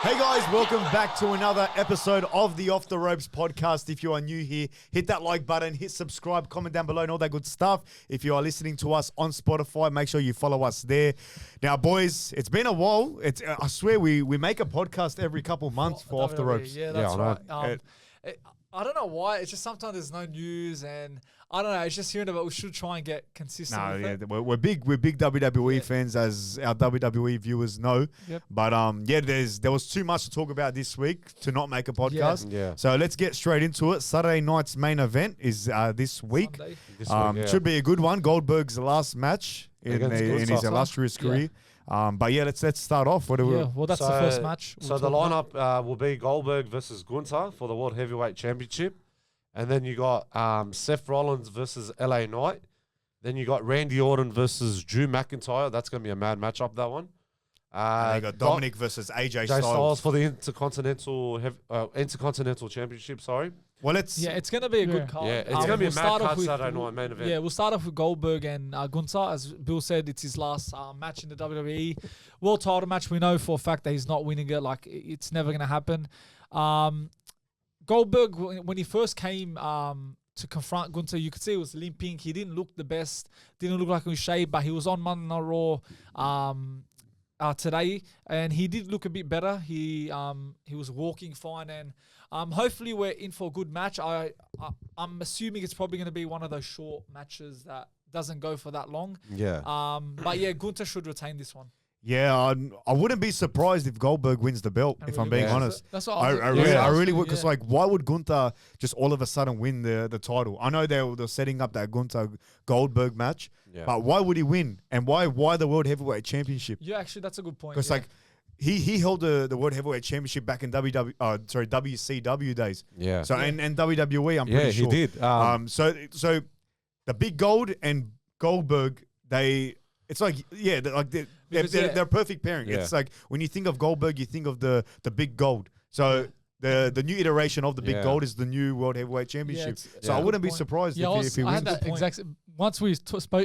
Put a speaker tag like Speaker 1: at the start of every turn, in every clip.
Speaker 1: Hey guys, welcome back to another episode of the Off the Ropes podcast. If you are new here, hit that like button, hit subscribe, comment down below and all that good stuff. If you are listening to us on Spotify, make sure you follow us there. Now, boys, it's been a while. I swear we make a podcast every couple months for Off the Ropes.
Speaker 2: Yeah, that's right. I don't know why. It's just sometimes there's no news, and I don't know. It's just hearing about. We should try and get consistent.
Speaker 1: No,
Speaker 2: with it.
Speaker 1: we're big WWE fans, as our WWE viewers know.
Speaker 2: Yep.
Speaker 1: But there was too much to talk about this week to not make a podcast.
Speaker 3: Yeah.
Speaker 1: So let's get straight into it. Saturday night's main event is this week.
Speaker 2: Sunday.
Speaker 1: Should be a good one. Goldberg's last match in his illustrious career. But let's start off.
Speaker 2: Well, that's the first match.
Speaker 3: So the lineup will be Goldberg versus Gunther for the World Heavyweight Championship. And then you got Seth Rollins versus LA Knight. Then you got Randy Orton versus Drew McIntyre. That's going to be a mad matchup, that one.
Speaker 1: And you got Dominic versus AJ
Speaker 3: Styles for the Intercontinental Championship, sorry.
Speaker 1: Well,
Speaker 2: it's going to be a good card.
Speaker 3: Yeah, it's going to be a mad card Saturday night main event.
Speaker 2: Yeah, we'll start off with Goldberg and Gunther. As Bill said, it's his last match in the WWE. World title match, we know for a fact that he's not winning it. Like, it's never going to happen. Goldberg, when he first came to confront Gunther, you could see he was limping. He didn't look the best. Didn't look like he was shaved, but he was on Monday Night Raw today, and he did look a bit better. He was walking fine, and hopefully we're in for a good match. I'm assuming it's probably going to be one of those short matches that doesn't go for that long.
Speaker 3: Yeah.
Speaker 2: But yeah, Gunther should retain this one.
Speaker 1: Yeah, I wouldn't be surprised if Goldberg wins the belt, if I'm being honest.
Speaker 2: That's what
Speaker 1: I really would, because why would Gunther just all of a sudden win the title? I know they're setting up that Gunther Goldberg match, but why would he win? And why the World Heavyweight Championship?
Speaker 2: Yeah, actually, that's a good point.
Speaker 1: Because he held the World Heavyweight Championship back in WCW days.
Speaker 3: Yeah.
Speaker 1: So and WWE, I'm pretty sure.
Speaker 3: Yeah, he did.
Speaker 1: So the Big Gold and Goldberg, they're a perfect pairing.
Speaker 3: Yeah.
Speaker 1: It's like when you think of Goldberg, you think of the Big Gold. So the new iteration of the Big Gold is the new World Heavyweight Championship. So I wouldn't be surprised if he wins.
Speaker 2: That exact. Once we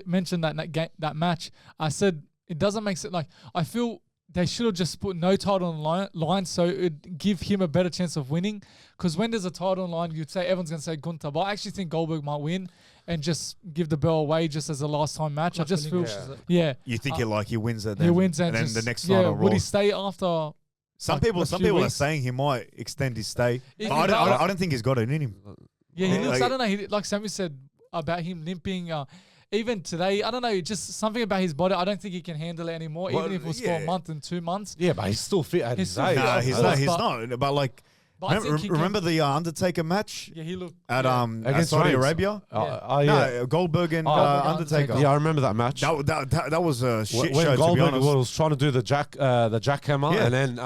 Speaker 2: mentioned that match, I said it doesn't make sense. Like, I feel they should have just put no title on the line so it would give him a better chance of winning. Because when there's a title on the line, you'd say everyone's going to say Gunther. But I actually think Goldberg might win and just give the belt away just as a last time match. I just feel,
Speaker 1: You think he wins it?
Speaker 2: He wins and
Speaker 1: then
Speaker 2: just,
Speaker 1: the next night on Raw.
Speaker 2: Would he stay after?
Speaker 1: Some people are saying he might extend his stay. But I don't think he's got it in him.
Speaker 2: Yeah, he looks. I don't know. Like Sami said about him limping. Even today, I don't know, just something about his body. I don't think he can handle it anymore, even if it was for a month and 2 months.
Speaker 3: Yeah, but he's still fit at his age.
Speaker 1: No, he's not. But like, remember the Undertaker match?
Speaker 2: Yeah, he looked
Speaker 1: at Saudi Arabia. No, Goldberg and Undertaker.
Speaker 3: Yeah, I remember that match.
Speaker 1: That was a shit
Speaker 3: when
Speaker 1: show.
Speaker 3: Goldberg
Speaker 1: to be honest.
Speaker 3: was trying to do the jackhammer, and then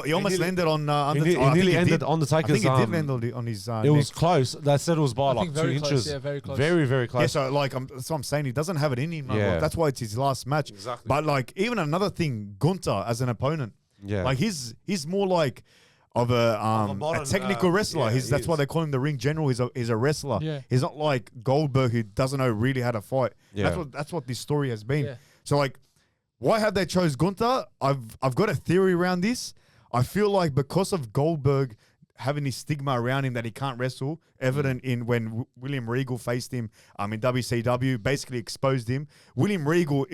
Speaker 1: he almost landed on Undertaker.
Speaker 3: He nearly ended Undertaker's.
Speaker 1: I think he did land on his.
Speaker 3: It was close. They said it was by like 2 inches.
Speaker 2: Yeah, very close.
Speaker 3: Very, very close.
Speaker 1: Yeah, so like that's what I'm saying. He doesn't have it in him. Yeah. That's why it's his last match.
Speaker 3: Exactly.
Speaker 1: But like, even another thing, Gunther as an opponent.
Speaker 3: Yeah.
Speaker 1: Like he's more like of a technical wrestler. That's why they call him the ring general. He's a wrestler.
Speaker 2: Yeah.
Speaker 1: He's not like Goldberg, who doesn't know really how to fight.
Speaker 3: Yeah.
Speaker 1: That's what this story has been.
Speaker 2: Yeah.
Speaker 1: So like, why have they chose Gunther? I've got a theory around this. I feel like because of Goldberg having this stigma around him that he can't wrestle, evident in when William Regal faced him in WCW, basically exposed him. Gunther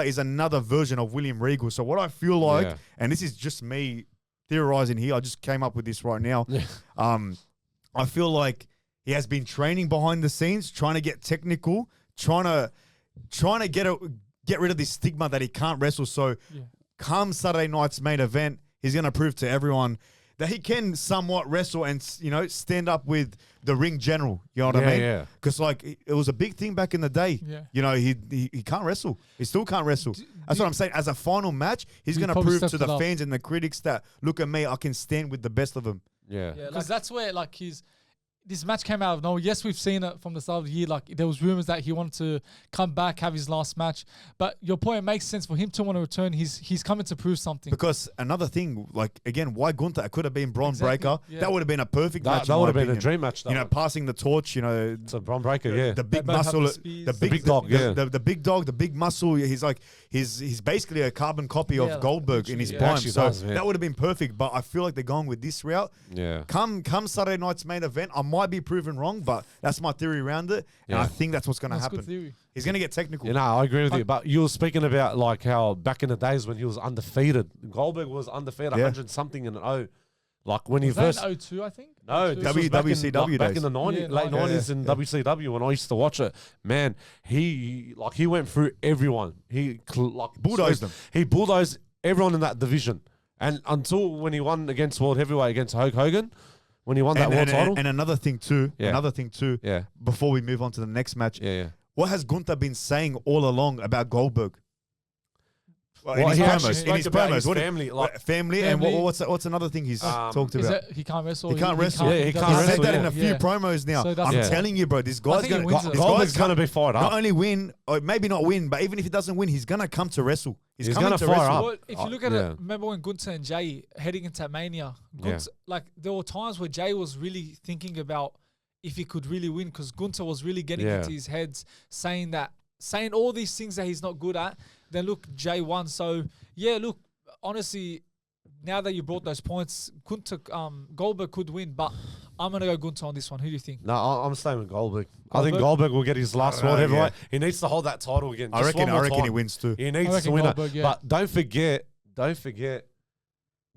Speaker 1: is another version of William Regal. So what I feel like, and this is just me theorizing here, I just came up with this right now. I feel like he has been training behind the scenes, trying to get technical, trying to get rid of this stigma that he can't wrestle. So come Saturday night's main event, he's going to prove to everyone that he can somewhat wrestle and, stand up with the ring general. You know what I mean?
Speaker 3: Yeah.
Speaker 1: Because, like, it was a big thing back in the day.
Speaker 2: Yeah.
Speaker 1: He can't wresel. He still can't wrestle. That's what I'm saying. As a final match, he's going to prove to the fans and the critics that, look at me, I can stand with the best of them.
Speaker 3: Yeah.
Speaker 2: Because that's where, like, this match came out of nowhere. Yes, we've seen it from the start of the year. Like, there was rumors that he wanted to come back, have his last match. But your point makes sense for him to want to return. He's coming to prove something.
Speaker 1: Because another thing, like, again, why Gunther? It could have been Braun Breaker.
Speaker 2: Yeah.
Speaker 1: That would have been a perfect match.
Speaker 3: That would have been a dream match.
Speaker 1: You know, passing the torch, you know.
Speaker 3: To Braun Breaker, yeah.
Speaker 1: The big
Speaker 2: both have
Speaker 1: muscle,
Speaker 2: the
Speaker 1: big
Speaker 3: dog, yeah.
Speaker 1: The big dog, the big muscle. He's like, he's basically a carbon copy of Goldberg in his prime.
Speaker 3: Actually
Speaker 1: So
Speaker 3: does,
Speaker 1: that would have been perfect. But I feel like they're going with this route.
Speaker 3: Yeah.
Speaker 1: Come Saturday night's main event, I might be proven wrong, but that's my theory around it. And I think that's what's going to happen.
Speaker 2: Good theory.
Speaker 1: He's going to get technical.
Speaker 3: You know, I agree with you. But you were speaking about like how back in the days when he was undefeated, Goldberg was undefeated, 100 something and 0. Like when he
Speaker 2: Was
Speaker 3: first.
Speaker 2: that in 02, I think?
Speaker 3: No, this was back
Speaker 1: WCW
Speaker 3: in, back
Speaker 1: days.
Speaker 3: in the 90s,
Speaker 2: Yeah,
Speaker 3: late 90s in WCW when I used to watch it. Man, he went through everyone. He
Speaker 1: Bulldozed them.
Speaker 3: He bulldozed everyone in that division. And until when he won against World Heavyweight against Hulk Hogan, when he won that world title.
Speaker 1: And another thing too, before we move on to the next match, what has Gunther been saying all along about Goldberg?
Speaker 3: Well,
Speaker 1: in
Speaker 3: he
Speaker 1: his
Speaker 3: spoke
Speaker 1: promos,
Speaker 3: about his
Speaker 1: what-
Speaker 3: family, like-
Speaker 1: family, and what's another thing he's talked
Speaker 2: Is
Speaker 1: about?
Speaker 2: that he can't wrestle?
Speaker 1: He can't wrestle.
Speaker 3: Yeah, he can't
Speaker 1: He
Speaker 3: wrestle,
Speaker 1: said that in a
Speaker 3: yeah.
Speaker 1: few promos now.
Speaker 2: So
Speaker 1: I'm
Speaker 2: that's-
Speaker 1: telling you, bro, this guy's
Speaker 2: think he
Speaker 1: gonna
Speaker 2: wins it.
Speaker 3: Goldberg's going to be fired
Speaker 1: not
Speaker 3: up.
Speaker 1: only win, or maybe not win, but even if he doesn't win, he's gonna come to wrestle. He's coming
Speaker 3: gonna
Speaker 1: to
Speaker 3: fire
Speaker 1: wrestle.
Speaker 3: up.
Speaker 2: Well, if you look at
Speaker 3: yeah.
Speaker 2: it, remember when Gunther and Jay heading into Mania, like there were times where Jay was really thinking about if he could really win because Gunther was really getting into his heads, saying all these things that he's not good at. Then look, Jay won. So yeah, look, honestly, now that you brought those points, Goldberg could win, but I'm gonna go Gunther on this one. Who do you think?
Speaker 3: No, I'm staying with Goldberg. I think Goldberg will get his last World Heavyweight. He needs to hold that title again.
Speaker 1: I reckon he wins too.
Speaker 3: He needs to win it. But don't forget,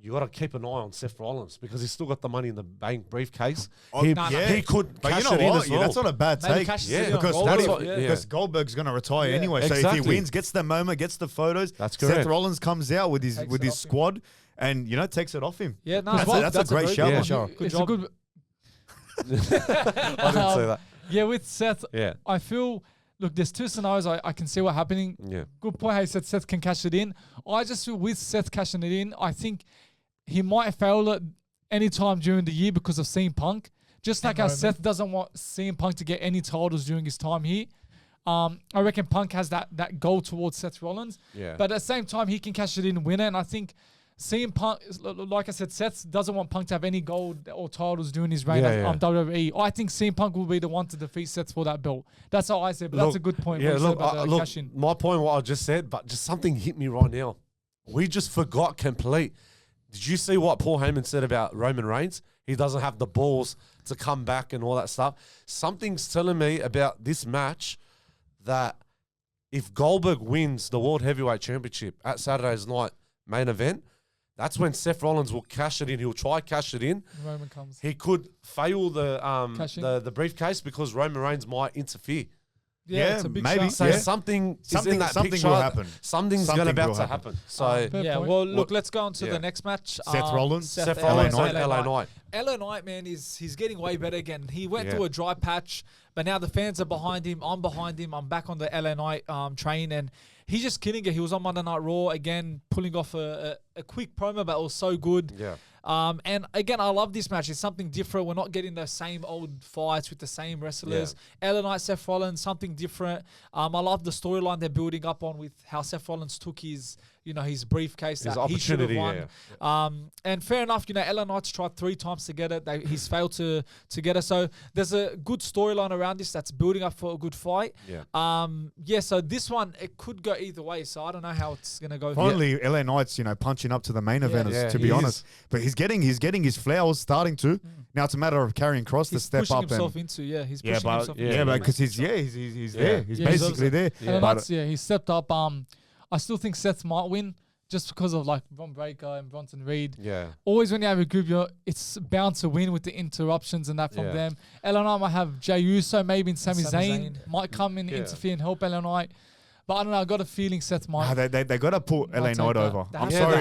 Speaker 3: you got to keep an eye on Seth Rollins because he's still got the Money in the Bank briefcase. He could
Speaker 1: But
Speaker 3: cash
Speaker 1: you know
Speaker 3: it in
Speaker 1: what?
Speaker 3: as well.
Speaker 1: That's not a bad
Speaker 2: Maybe
Speaker 1: take.
Speaker 2: cash it in on
Speaker 1: because
Speaker 2: Goldberg,
Speaker 1: because Goldberg's going to retire anyway. So if
Speaker 3: Exactly.
Speaker 1: he wins, gets the moment, gets the photos,
Speaker 3: That's
Speaker 1: Seth
Speaker 3: correct.
Speaker 1: Rollins comes out with his
Speaker 2: Takes it off him.
Speaker 1: squad and takes it off him.
Speaker 2: Yeah, no,
Speaker 1: That's a great shout.
Speaker 3: Yeah,
Speaker 1: Sure.
Speaker 2: It's a good.
Speaker 3: I didn't say that.
Speaker 2: Yeah, with Seth,
Speaker 3: Yeah.
Speaker 2: I feel. Look, there's two scenarios I can see what happening.
Speaker 3: Yeah.
Speaker 2: Good point. How you said Seth can cash it in. I just feel with Seth cashing it in, I think he might fail it any time during the year because of CM Punk. Just like how Seth doesn't want CM Punk to get any titles during his time here. I reckon Punk has that goal towards Seth Rollins.
Speaker 3: Yeah.
Speaker 2: But at the same time, he can cash it in and win it. And I think CM Punk, like I said, Seth doesn't want Punk to have any gold or titles during his reign on WWE. I think CM Punk will be the one to defeat Seth for that belt. That's how I said, but that's a good point.
Speaker 3: Yeah, look,
Speaker 2: cash in.
Speaker 3: my point, what I just said, but just something hit me right now. We just forgot complete. Did you see what Paul Heyman said about Roman Reigns? He doesn't have the balls to come back and all that stuff. Something's telling me about this match that if Goldberg wins the World Heavyweight Championship at Saturday's night main event, that's when Seth Rollins will cash it in. He'll try cash it in.
Speaker 2: Roman comes.
Speaker 3: He could fail the briefcase because Roman Reigns might interfere.
Speaker 2: Yeah, it's a big
Speaker 1: maybe.
Speaker 2: shot.
Speaker 3: So something in that picture,
Speaker 1: will happen.
Speaker 3: Something's about to happen. So
Speaker 2: Yeah, well, look, let's go on to the next match.
Speaker 1: Seth Rollins.
Speaker 3: Seth Rollins and LA Knight.
Speaker 2: LA Knight, man, he's getting way better again. He went through a dry patch, but now the fans are behind him. I'm behind him. I'm back on the LA Knight train, and he's just killing it. He was on Monday Night Raw again, pulling off a quick promo, but it was so good.
Speaker 3: Yeah.
Speaker 2: And again, I love this match. It's something different. We're not getting those same old fights with the same wrestlers. LA Knight, Seth Rollins, something different. I love the storyline they're building up on with how Seth Rollins took his briefcase
Speaker 3: His
Speaker 2: that he should have
Speaker 3: opportunity,
Speaker 2: won. And fair enough, LA Knight's tried 3 times to get it. He's failed to get it. So there's a good storyline around this that's building up for a good fight.
Speaker 3: Yeah.
Speaker 2: So this one, it could go either way. So I don't know how it's going to go.
Speaker 1: Finally, LA Knight's, punching up to the main eventers, to be honest. But he's getting his flowers starting to. Now it's a matter of carrying Kross to step up.
Speaker 2: He's pushing himself into, he's pushing himself into.
Speaker 1: But because he's there. He's basically there.
Speaker 2: LA Knight's, he stepped up. I still think Seth might win just because of Braun Breaker and Bronson Reed.
Speaker 3: Yeah.
Speaker 2: Always when you have a group, it's bound to win with the interruptions and that from them. LA Knight might have Jey Uso, maybe Sami Zayn might come in, interfere and help LA Knight. But I don't know. I got a feeling Seth might.
Speaker 1: They got to put LA Knight over. I'm sorry.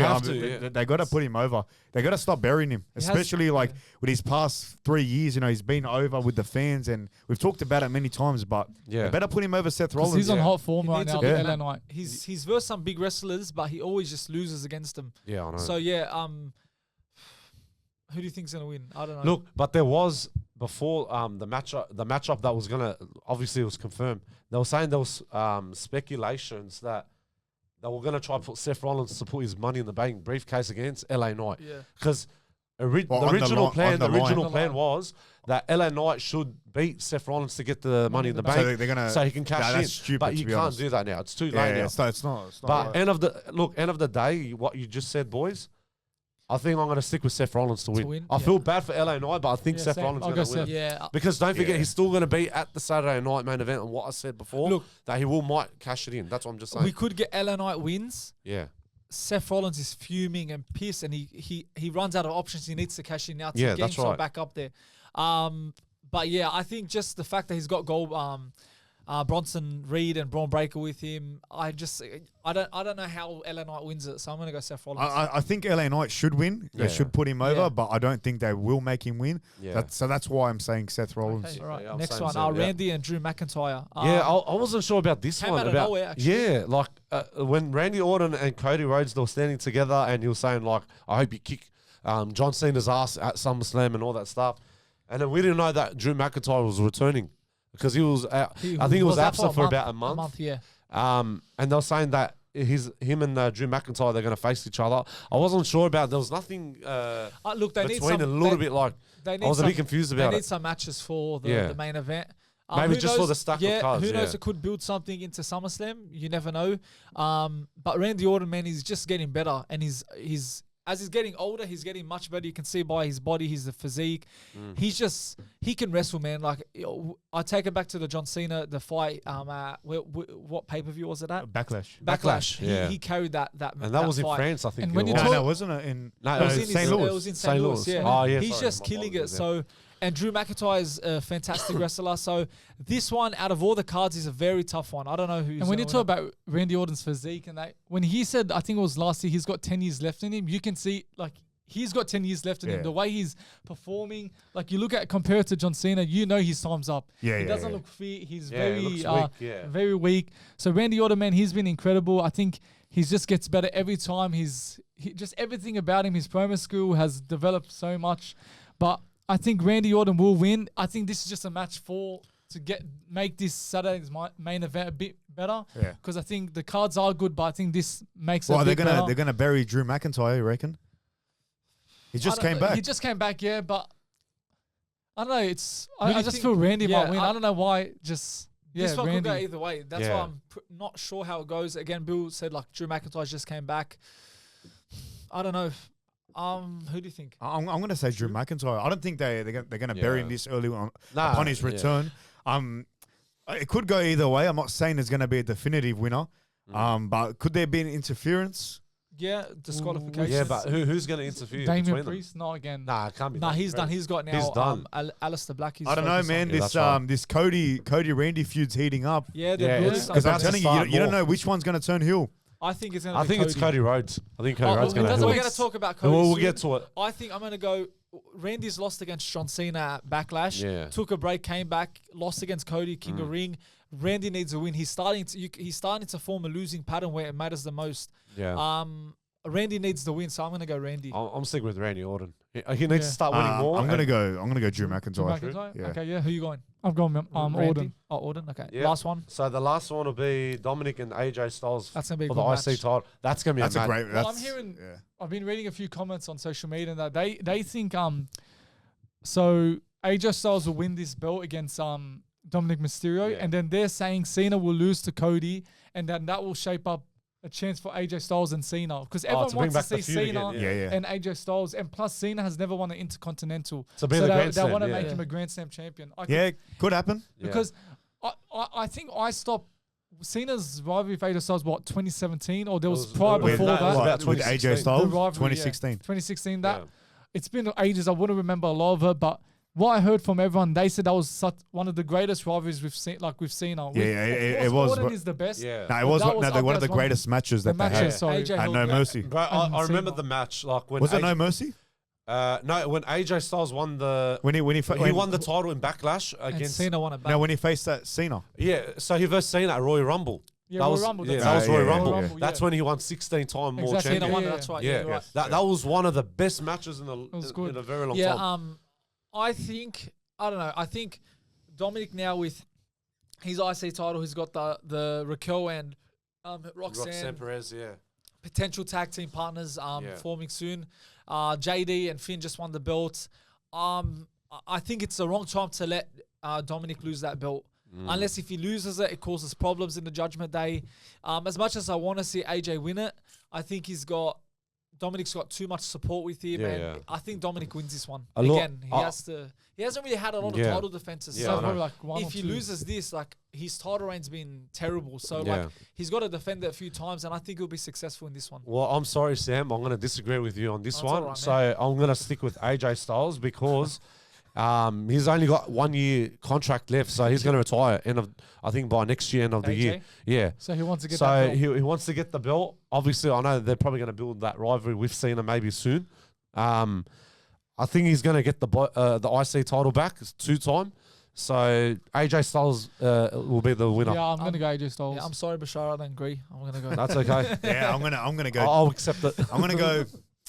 Speaker 1: They got to put him over. They got to stop burying him, especially with his past 3 years. He's been over with the fans, and we've talked about it many times. But they better put him over Seth Rollins.
Speaker 2: He's on hot form right now. LA Knight.
Speaker 3: He's
Speaker 2: versed some big wrestlers, but he always just loses against them.
Speaker 3: Yeah, I know.
Speaker 2: So Who do you think's gonna win? I don't know.
Speaker 3: Look, but there was before the matchup that was gonna obviously it was confirmed. They were saying there was speculations that they were gonna try to put Seth Rollins to put his Money in the Bank briefcase against LA Knight.
Speaker 2: Yeah.
Speaker 3: Because the
Speaker 1: on
Speaker 3: original
Speaker 1: the
Speaker 3: plan was that LA Knight should beat Seth Rollins to get the Money in the Bank,
Speaker 1: So they're gonna.
Speaker 3: so he can cash in.
Speaker 1: That's stupid,
Speaker 3: But
Speaker 1: to
Speaker 3: you
Speaker 1: be
Speaker 3: can't
Speaker 1: honest.
Speaker 3: do that now. It's too late
Speaker 1: Yeah,
Speaker 3: now.
Speaker 1: it's not. It's not
Speaker 3: But
Speaker 1: right.
Speaker 3: end of the day, what you just said, boys. I think I'm going to stick with Seth Rollins to win. I feel bad for LA Knight, but I think Seth Rollins is going to win.
Speaker 2: Yeah.
Speaker 3: Because don't forget,
Speaker 1: Yeah.
Speaker 3: he's still going to be at the Saturday night main event. And what I said before,
Speaker 2: Look,
Speaker 3: that he might cash it in. That's what I'm just saying.
Speaker 2: we could get LA Knight wins.
Speaker 3: Yeah.
Speaker 2: Seth Rollins is fuming and pissed, and he runs out of options. He needs to cash in now to
Speaker 3: Yeah,
Speaker 2: get
Speaker 3: that's
Speaker 2: himself
Speaker 3: right.
Speaker 2: back up there. But yeah, I think just the fact that he's got Bronson Reed and Braun Breaker with him, I don't know how LA Knight wins it, so I'm gonna go Seth Rollins.
Speaker 1: I think LA Knight should win. They
Speaker 3: Yeah.
Speaker 1: should put him over,
Speaker 2: Yeah.
Speaker 1: but I don't think they will make him win.
Speaker 3: Yeah.
Speaker 1: So that's why I'm saying Seth Rollins.
Speaker 2: Okay, all right.
Speaker 3: Yeah, I'm
Speaker 2: Next
Speaker 3: saying
Speaker 2: one,
Speaker 3: so, yeah.
Speaker 2: Randy and Drew McIntyre.
Speaker 3: Yeah, I wasn't sure about this
Speaker 2: came
Speaker 3: one.
Speaker 2: out of
Speaker 3: About
Speaker 2: nowhere, actually.
Speaker 3: yeah, like when Randy Orton and Cody Rhodes they were standing together, and he was saying like, "I hope you kick John Cena's ass at SummerSlam and all that stuff," and then we didn't know that Drew McIntyre was returning because he was. I think he was absent for about a month.
Speaker 2: Yeah.
Speaker 3: And they were saying that him and Drew McIntyre they're going to face each other. I wasn't sure about. There was nothing
Speaker 2: Look, they need
Speaker 3: between
Speaker 2: some.
Speaker 3: a little bit like.
Speaker 2: They need
Speaker 3: I was a
Speaker 2: some,
Speaker 3: bit confused
Speaker 2: They
Speaker 3: about
Speaker 2: need
Speaker 3: it.
Speaker 2: some matches for
Speaker 3: Yeah.
Speaker 2: the main event.
Speaker 3: Maybe
Speaker 2: Who
Speaker 3: just for
Speaker 2: knows-
Speaker 3: the stack of
Speaker 2: yeah,
Speaker 3: cards,
Speaker 2: who knows?
Speaker 3: yeah.
Speaker 2: It could build something into SummerSlam. You never know. But Randy Orton, man, he's just getting better, and he's as he's getting older, he's getting much better. You can see by his body, his physique. He can wrestle, man. Like I take it back to the John Cena, the fight. What pay per view was it at?
Speaker 1: Backlash.
Speaker 3: Yeah.
Speaker 2: He carried that
Speaker 3: And that was in
Speaker 2: fight.
Speaker 3: France, I think.
Speaker 2: And
Speaker 3: it
Speaker 2: when you
Speaker 3: was.
Speaker 2: talk-
Speaker 1: No, wasn't it in?
Speaker 3: No,
Speaker 2: It was in
Speaker 1: St.
Speaker 2: his-
Speaker 1: Louis.
Speaker 2: It was in
Speaker 3: St.
Speaker 2: St.
Speaker 3: Louis.
Speaker 2: Louis. Yeah.
Speaker 3: Oh, yeah,
Speaker 2: He's
Speaker 3: sorry,
Speaker 2: just
Speaker 3: my
Speaker 2: killing it.
Speaker 3: apologies, yeah.
Speaker 2: So, and Drew McIntyre's a fantastic wrestler. So, this one out of all the cards is a very tough one. I don't know who's.
Speaker 4: And when you
Speaker 2: gonna
Speaker 4: talk
Speaker 2: win it.
Speaker 4: about Randy Orton's physique and that, when he said, I think it was last year, he's got 10 years left in him, you can see, like, he's got 10 years left in him.
Speaker 1: Yeah.
Speaker 4: The way he's performing, like, you look at compared to John Cena, you know his time's up.
Speaker 1: Yeah,
Speaker 4: He
Speaker 1: yeah,
Speaker 4: doesn't
Speaker 1: yeah.
Speaker 4: look fit. He's
Speaker 3: Yeah, he looks weak, yeah.
Speaker 4: very weak. So Randy Orton, man, he's been incredible. I think he just gets better every time. Just everything about him, his promo skill has developed so much. But I think Randy Orton will win. I think this is just a match to make this Saturday's main event a bit better.
Speaker 1: Yeah.
Speaker 4: Because I think the cards are good, but I think this makes it
Speaker 1: Well,
Speaker 4: a bit better.
Speaker 1: they're gonna bury Drew McIntyre. You reckon? He just
Speaker 4: I don't
Speaker 1: came
Speaker 4: know.
Speaker 1: back.
Speaker 4: He just came back, yeah, but I don't know.
Speaker 2: Who do
Speaker 4: I
Speaker 2: you
Speaker 4: just
Speaker 2: think-
Speaker 4: feel Randy
Speaker 2: yeah,
Speaker 4: might win. I don't know why. Just
Speaker 2: this one could go
Speaker 4: Randy.
Speaker 2: either way. That's
Speaker 3: Yeah.
Speaker 2: why I'm not sure how it goes. Again, Bill said like Drew McIntyre just came back. I don't know. Who do you think?
Speaker 1: I'm going to say Drew McIntyre. I don't think they're going to bury him
Speaker 3: Yeah.
Speaker 1: this early on
Speaker 3: Nah,
Speaker 1: upon his
Speaker 3: yeah.
Speaker 1: return. It could go either way. I'm not saying there's going to be a definitive winner. But could there be an interference?
Speaker 2: Yeah, disqualification.
Speaker 3: Yeah, but who's going to interfere
Speaker 4: Damian
Speaker 3: between
Speaker 4: Priest, not again.
Speaker 3: them? Nah, it can't be.
Speaker 2: Nah,
Speaker 3: Damian
Speaker 2: he's done.
Speaker 3: Priest.
Speaker 2: He's got now.
Speaker 3: He's done.
Speaker 2: Alistair Black. He's
Speaker 1: I don't know,
Speaker 2: focused on.
Speaker 1: man.
Speaker 3: Yeah,
Speaker 1: This
Speaker 3: that's right.
Speaker 1: this Cody Randy feud's heating up.
Speaker 2: Yeah,
Speaker 3: Yeah,
Speaker 2: they're good.
Speaker 3: it's-
Speaker 1: Because I'm
Speaker 3: about to
Speaker 1: telling you,
Speaker 3: start
Speaker 1: you don't
Speaker 3: more.
Speaker 1: know which one's going to turn heel.
Speaker 2: I think it's gonna.
Speaker 3: I
Speaker 2: be
Speaker 3: think it's Cody Rhodes. I think Cody Rhodes
Speaker 4: it
Speaker 3: going to
Speaker 4: doesn't
Speaker 2: We're
Speaker 4: make
Speaker 2: going to talk about Cody.
Speaker 3: We'll
Speaker 2: soon.
Speaker 3: get to it.
Speaker 2: I think I'm going to go. Randy's lost against John Cena at Backlash.
Speaker 3: Yeah.
Speaker 2: Took a break, came back, lost against Cody, King of Ring. Randy needs a win. He's starting to form a losing pattern where it matters the most.
Speaker 3: Yeah.
Speaker 2: Randy needs the win, so I'm going to go Randy.
Speaker 3: I'm sticking with Randy Orton. He needs to start winning more.
Speaker 1: I'm
Speaker 3: and-
Speaker 1: going to go Drew
Speaker 4: Drew
Speaker 1: McIntyre.
Speaker 4: McIntyre?
Speaker 1: Yeah.
Speaker 2: Okay, yeah. Who you going?
Speaker 4: I'm going
Speaker 2: Randy?
Speaker 4: Orton.
Speaker 2: Oh, Orton. Okay.
Speaker 3: Yeah.
Speaker 2: Last one.
Speaker 3: So the last one will be Dominic and AJ Styles
Speaker 2: That's going to be a
Speaker 3: for
Speaker 2: good
Speaker 3: the
Speaker 2: match.
Speaker 3: IC title. That's going to be
Speaker 1: That's
Speaker 3: a
Speaker 1: a
Speaker 3: match.
Speaker 1: great.
Speaker 4: Well,
Speaker 1: That's,
Speaker 4: I'm hearing-
Speaker 1: yeah.
Speaker 4: I've been reading a few comments on social media and that they think so AJ Styles will win this belt against Dominic Mysterio,
Speaker 3: Yeah.
Speaker 4: and then they're saying Cena will lose to Cody, and then that will shape up a chance for AJ Styles and Cena because everyone
Speaker 3: to bring
Speaker 4: wants
Speaker 3: back
Speaker 4: to
Speaker 3: the
Speaker 4: see
Speaker 3: feud
Speaker 4: Cena
Speaker 3: again,
Speaker 1: Yeah.
Speaker 4: and AJ Styles, and plus Cena has never won an Intercontinental,
Speaker 3: To be
Speaker 4: so
Speaker 3: the
Speaker 4: they
Speaker 3: Grand Slam,
Speaker 4: want to
Speaker 3: yeah.
Speaker 4: make him a Grand Slam champion.
Speaker 1: Yeah, could happen.
Speaker 3: Yeah.
Speaker 4: Because I think I stopped Cena's rivalry with AJ Styles, 2017, or there was prior
Speaker 3: with
Speaker 4: before
Speaker 3: that-
Speaker 4: that.
Speaker 3: it was about
Speaker 1: with
Speaker 3: 2016.
Speaker 1: AJ Styles,
Speaker 4: The rivalry,
Speaker 1: 2016.
Speaker 4: 2016.
Speaker 3: Yeah.
Speaker 4: It's been ages. I wouldn't remember a lot of it, but what I heard from everyone, they said that was one of the greatest rivalries we've seen, like with Cena.
Speaker 1: Yeah, it was.
Speaker 4: Orton is the best.
Speaker 3: Yeah.
Speaker 1: No, it
Speaker 4: But
Speaker 1: was
Speaker 4: that was up
Speaker 1: one of
Speaker 4: there
Speaker 1: the
Speaker 4: as
Speaker 1: greatest matches
Speaker 4: The
Speaker 1: that they had.
Speaker 4: matches, sorry.
Speaker 2: AJ
Speaker 1: And
Speaker 2: held
Speaker 1: no
Speaker 2: that.
Speaker 1: mercy.
Speaker 3: Bro, I
Speaker 4: And
Speaker 3: remember
Speaker 4: Cena.
Speaker 3: the match like when
Speaker 1: Was it
Speaker 3: AJ
Speaker 1: no mercy?
Speaker 3: No, when AJ Styles won the
Speaker 1: When he
Speaker 3: won the title in Backlash
Speaker 2: And
Speaker 3: against
Speaker 2: Cena won it back.
Speaker 1: No, when he faced that Cena.
Speaker 3: yeah, so he versus Cena at Royal Rumble.
Speaker 4: Yeah,
Speaker 3: That
Speaker 4: Royal
Speaker 3: was
Speaker 4: Rumble.
Speaker 3: yeah,
Speaker 4: that's
Speaker 3: that
Speaker 4: it.
Speaker 3: was Royal
Speaker 1: yeah,
Speaker 3: Rumble.
Speaker 1: yeah.
Speaker 4: Rumble,
Speaker 3: That's
Speaker 4: yeah.
Speaker 3: when he won 16 time more
Speaker 4: Exactly.
Speaker 2: Cena
Speaker 3: champion.
Speaker 2: won,
Speaker 4: Yeah,
Speaker 2: that's right.
Speaker 3: Yeah,
Speaker 2: Yeah, you're right.
Speaker 3: that was one of the best matches
Speaker 4: was good.
Speaker 3: in a very long
Speaker 2: Yeah,
Speaker 3: time.
Speaker 2: I think I don't know. I think Dominic now with his IC title, he's got the Raquel and Roxanne
Speaker 3: Perez, yeah.
Speaker 2: potential tag team partners
Speaker 3: Yeah.
Speaker 2: forming soon. JD and Finn just won the belt. I think it's the wrong time to let Dominic lose that belt. Unless if he loses it, it causes problems in the Judgment Day. As much as I want to see AJ win it, I think Dominic's got too much support with him,
Speaker 3: Yeah,
Speaker 2: and
Speaker 3: yeah.
Speaker 2: I think Dominic wins this one.
Speaker 3: A lot-
Speaker 2: Again, he hasn't really had a lot of
Speaker 3: Yeah.
Speaker 2: title defenses.
Speaker 3: Yeah,
Speaker 2: so
Speaker 3: I know.
Speaker 4: Probably like one
Speaker 2: if
Speaker 4: or
Speaker 2: he
Speaker 4: two.
Speaker 2: loses this, like his title reign's been terrible. So
Speaker 3: Yeah.
Speaker 2: like he's got to defend it a few times, and I think he'll be successful in this one.
Speaker 3: Well, I'm sorry, Sam. I'm going to disagree with you on this
Speaker 2: That's
Speaker 3: one.
Speaker 2: all right,
Speaker 3: So I'm going to stick with AJ Styles because he's only got 1 year contract left. So he's going to retire I think by next year, end of the year.
Speaker 2: AJ?
Speaker 3: Yeah.
Speaker 4: So he wants to get
Speaker 3: So
Speaker 4: that belt.
Speaker 3: he wants to get the belt. Obviously, I know they're probably going to build that rivalry with Cena maybe soon. I think he's going to get the IC title back. It's 2-time. So AJ Styles will be the winner.
Speaker 4: Yeah, I'm gonna go AJ Styles.
Speaker 2: Yeah, I'm sorry, Bashar, I don't agree. I'm gonna go.
Speaker 3: That's okay.
Speaker 1: Yeah, I'm gonna go.
Speaker 3: I'll accept it.
Speaker 1: I'm gonna go.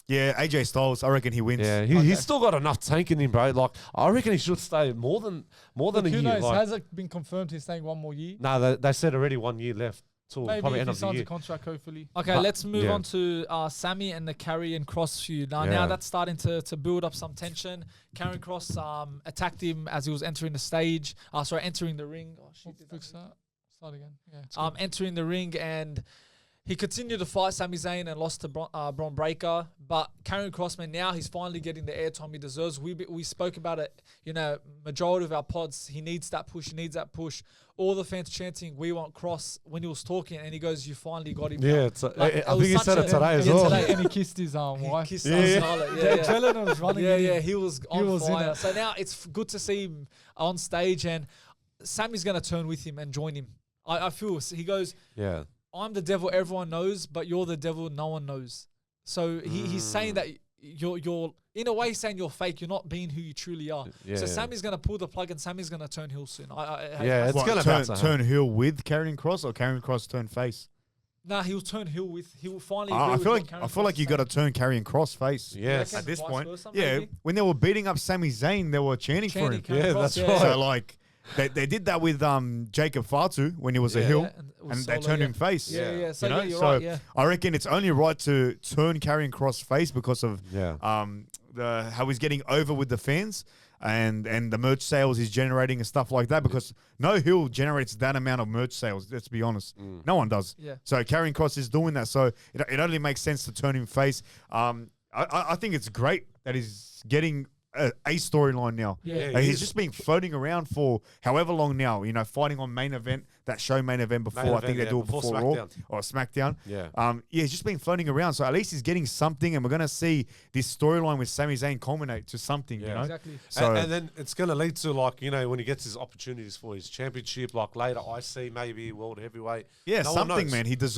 Speaker 1: Yeah, AJ Styles. I reckon he wins.
Speaker 3: Yeah, he's still got enough tank in him, bro. Like I reckon he should stay more than a
Speaker 4: Who
Speaker 3: year.
Speaker 4: knows?
Speaker 3: Like,
Speaker 4: Has it been confirmed he's staying one more year?
Speaker 3: no, they said already 1 year left till
Speaker 4: Maybe
Speaker 3: probably
Speaker 4: if
Speaker 3: end
Speaker 4: he
Speaker 3: of the
Speaker 4: signs
Speaker 3: year.
Speaker 4: a contract, hopefully.
Speaker 2: Okay,
Speaker 3: But-
Speaker 2: let's move
Speaker 3: yeah.
Speaker 2: on to Sami and the Karrion and Kross feud. Now
Speaker 3: Yeah.
Speaker 2: that's starting to build up some tension. Karrion Kross attacked him as he was entering the stage. Entering the ring. Oh, shit, did
Speaker 4: Fix that. Start again. Yeah. it's
Speaker 2: that.
Speaker 4: good.
Speaker 2: Entering the ring, and he continued to fight Sami Zayn and lost to Braun Breaker. But Karrion Kross, man, now he's finally getting the airtime he deserves. We spoke about it, majority of our pods. He needs that push. He needs that push. All the fans chanting, "We want Kross," when he was talking, and he goes, "You finally got him." now."
Speaker 3: Yeah, it's
Speaker 2: Like,
Speaker 3: I
Speaker 2: it
Speaker 3: think
Speaker 2: was
Speaker 3: he
Speaker 2: such
Speaker 3: said
Speaker 2: a-
Speaker 3: it today as
Speaker 2: Yeah,
Speaker 3: well.
Speaker 2: today.
Speaker 4: And he kissed his wife.
Speaker 2: Kissed
Speaker 3: Yeah,
Speaker 2: us,
Speaker 3: yeah.
Speaker 2: Scarlett.
Speaker 4: The
Speaker 2: Yeah, yeah.
Speaker 4: adrenaline was running.
Speaker 2: Yeah,
Speaker 4: in him.
Speaker 2: yeah, he was on
Speaker 4: was in
Speaker 2: fire.
Speaker 4: it.
Speaker 2: So now it's good to see him on stage, and Sami's going to turn with him and join him. I feel he goes,
Speaker 3: Yeah.
Speaker 2: "I'm the devil everyone knows, but you're the devil no one knows." So he's saying that you're in a way saying you're fake. You're not being who you truly are.
Speaker 3: Yeah,
Speaker 2: So
Speaker 3: yeah.
Speaker 2: Sami's going to pull the plug, and Sami's going to turn heel soon.
Speaker 3: Yeah, it's
Speaker 1: What,
Speaker 3: gonna
Speaker 1: turn,
Speaker 3: bounce to
Speaker 1: turn heel with Karrion Kross or Karrion Kross turn face.
Speaker 2: Nah, he'll turn heel with. He will finally.
Speaker 1: I
Speaker 2: agree
Speaker 1: feel
Speaker 2: with
Speaker 1: like
Speaker 2: what
Speaker 1: I
Speaker 2: Karrion
Speaker 1: feel like
Speaker 2: Kross
Speaker 1: you
Speaker 2: is
Speaker 1: got to
Speaker 2: saying.
Speaker 1: turn Karrion Kross face.
Speaker 3: Yes.
Speaker 1: At this
Speaker 2: Vice
Speaker 1: point,
Speaker 2: versa,
Speaker 1: yeah,
Speaker 2: maybe?
Speaker 1: when they were beating up Sami Zayn, they were chanting for him.
Speaker 2: Chanting Karrion
Speaker 3: Yeah,
Speaker 2: Kross,
Speaker 3: that's right.
Speaker 1: So like they did that with Jacob Fatu when he was a
Speaker 3: Yeah.
Speaker 1: heel,
Speaker 2: Yeah, and it was
Speaker 1: and they
Speaker 2: solo,
Speaker 1: turned
Speaker 2: yeah.
Speaker 1: him face.
Speaker 2: Yeah, yeah. So
Speaker 1: You know,
Speaker 2: yeah, you're
Speaker 1: so
Speaker 2: right. Yeah.
Speaker 1: I reckon it's only right to turn Karrion Kross face because of
Speaker 3: Yeah.
Speaker 1: how he's getting over with the fans and the merch sales he's generating and stuff like that. Because no heel generates that amount of merch sales. Let's be honest, no one does.
Speaker 2: Yeah.
Speaker 1: So Karrion Kross is doing that. So it only makes sense to turn him face. I think it's great that he's getting a storyline now.
Speaker 4: Yeah,
Speaker 3: he
Speaker 1: He's
Speaker 3: is.
Speaker 1: just been floating around for however long now, fighting on main event, that show main event before.
Speaker 3: Main
Speaker 1: I think
Speaker 3: event,
Speaker 1: they
Speaker 3: yeah,
Speaker 1: do it
Speaker 3: before
Speaker 1: before Raw
Speaker 3: SmackDown.
Speaker 1: or SmackDown.
Speaker 3: Yeah.
Speaker 1: Yeah, he's just been floating around. So at least he's getting something, and we're going to see this storyline with Sami Zayn culminate to something,
Speaker 3: Yeah.
Speaker 2: Exactly.
Speaker 1: So
Speaker 3: And then it's going to lead to when he gets his opportunities for his championship, like later IC, maybe World Heavyweight.
Speaker 1: yeah,
Speaker 3: No one
Speaker 1: something,
Speaker 3: knows.